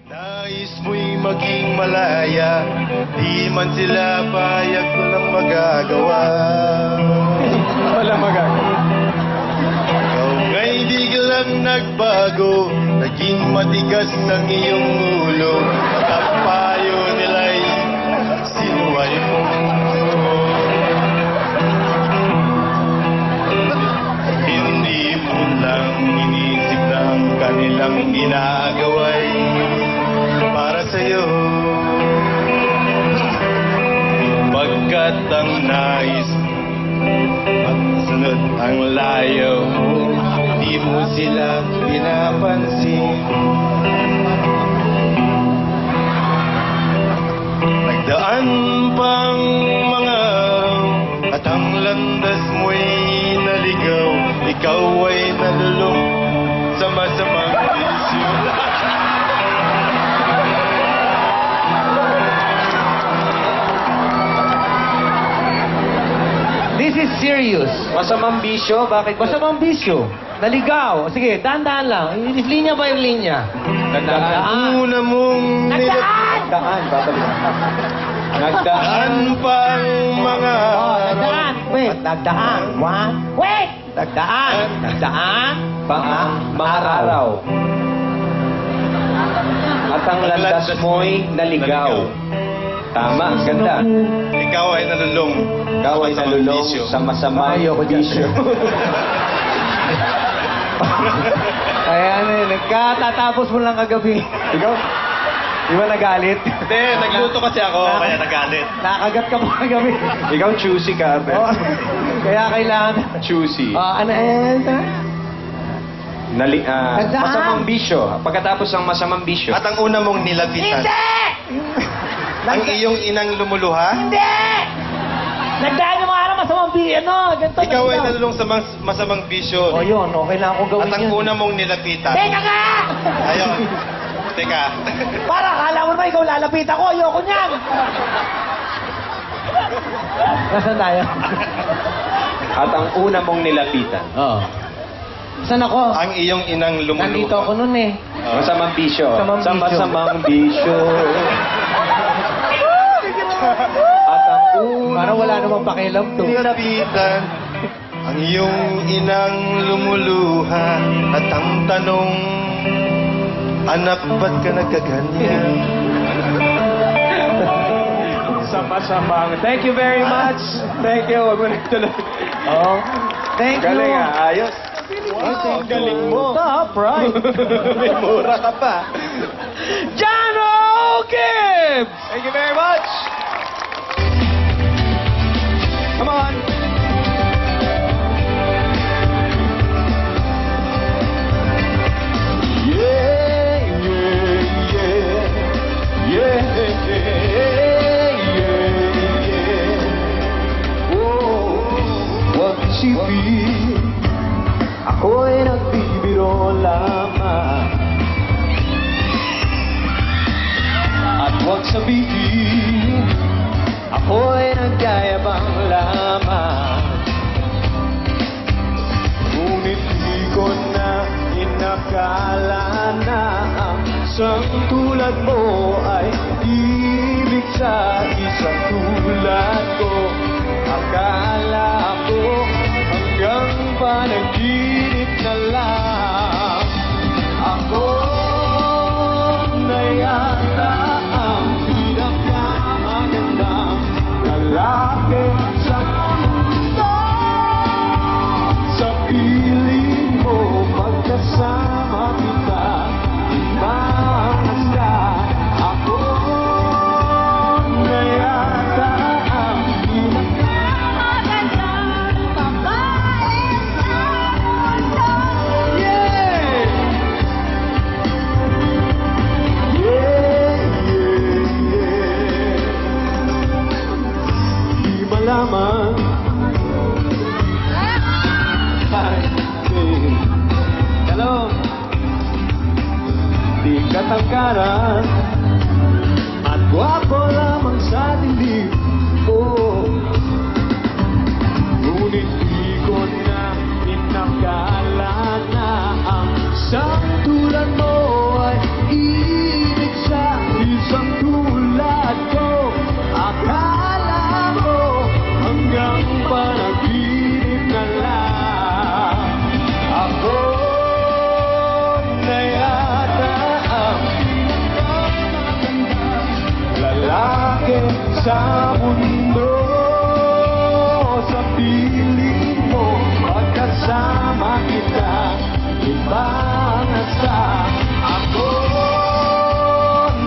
Nais mo'y maging malaya, di man sila payag, walang magagawa. Wala magagawa. Ikaw nga'y biglang nagbago, naging matigas ng iyong ulo, at ang payo nila'y sinuway mo. Hindi mo lang inisip na ang kanilang ginagawa'y para sa'yo. Pagkat ang nais pagsunod ang layo mo, di mo sila pinapansin. Nagdaan pang mga at ang landas mo'y naligaw, ikaw ay nalulong sa masamang isyu. This is serious. Masamang bisyo? Bakit? Masamang bisyo. Naligaw. Sige, dahan-dahan lang. Linya ba yung linya? Nagdaan. Una mong Nagdaan! Nagdaan. Babalik. Nagdaan. nagdaan pang mga Nagdaan. Wait. Nagdaan. One. Wait! Nagdaan. Nagdaan. Mga araw. At ang landas mo'y naligaw. Tama, ganda. Ikaw ay nalulong. Ikaw ay nalulong sa masamang bisyo. Ayan eh. Nagkatatapos mo lang kagabi. Ikaw? Di ba nagalit? Hindi, nagluto kasi ako, kaya nagalit. Nakagat ka pa kagabi. Ikaw choosy ka, Ate. Oh, kaya kailangan. Choosy. Ano eh? Nagdaan. Masamang bisyo. Pagkatapos ng masamang bisyo. At ang una mong nilapitan. Ang iyong inang lumuluha. Hindi! Nagdaan yung mga masamang ano, ganito. Ikaw ay nalulong sa masamang bisyo. O yun, okay lang akong gawin At ang yun. una mong nilapitan. Teka nga! Ayun. Teka. Para akala mo naman ikaw lalapit ako, ayoko niyan! Nasaan tayo? At ang una mong nilapitan. Oo. Saan ako? Ang iyong inang lumuluha. Nandito ako nun eh. Masamang bisyo. Masamang Sa bisyo. masamang bisyo. At ang una Para wala namang pakialam to. Nilapitan. Ang iyong inang lumuluha. At ang tanong, anak, ba't ka nagkaganyan? sa masamang. Thank you very much. Thank you. Huwag mo na tuloy. Oh. Thank you. Galing ah. Ayos. Ang galing mo. Top, right? May mura ka pa. Jano Gibbs! Thank you very much. Come on. Isipin, ako'y nagbibiro lamang. At huwag sabihin, ako'y nagyayabang lamang. Ngunit di ko na inakala na ang isang tulad mo ay ibig sa isang tulad ko. Akala ko hanggang panaginip na lang. Ako na yata ang pinakamagandang lalaki sa mundo. Sa piling mo pagkasama kita, ibang hasta. Ako na yata ang malaman. Hello. Di katangkaran at gwapo lamang sa dilim ko. Ngunit di ko na inakala na ang isang tulad mo ay ibig isang tulad ko. Akala mo hanggang panaginip na lang. Ako na yata ang lalaki sa mundo. Sa piling mo, pagkasama kita, ibang asa. Ako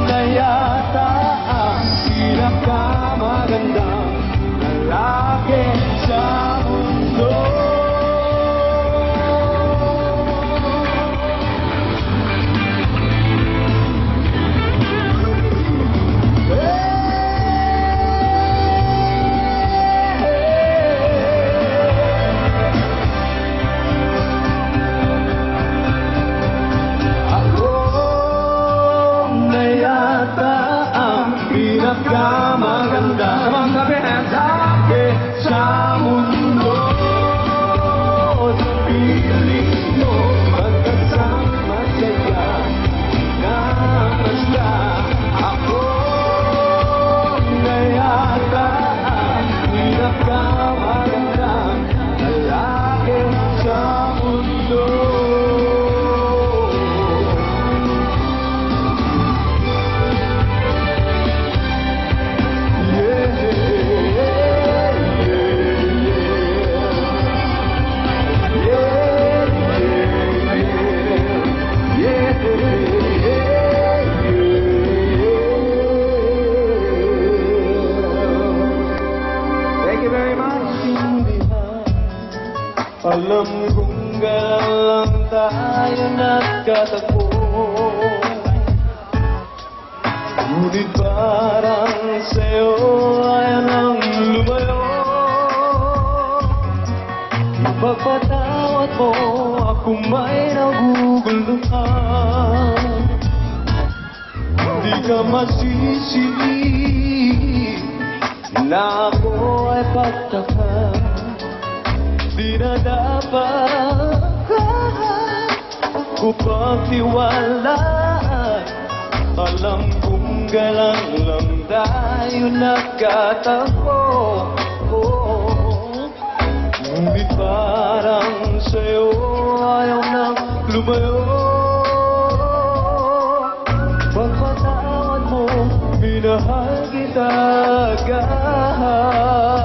na yata ang pinakamagandang lalaki sa mundo. Pinakamaganda lalaki sa mundo. Sa piling mo, pagkasama saya na basta. Ako na yata ang pinakamaganda lalaki sa mundo. Alam kong galang tayo nagkatagpo, ngunit parang sa'yo ayaw nang lumayo. Ipagpatawad mo ako may naguguluhan. Di ka masisi na ako ay pagtakan. Di na dapat ko pagtiwalaan. Alam kong galang lang tayo nagkatagpo, ngunit parang sa'yo ayaw nang lumayo. Pagpatawad mo, minahal kita agad.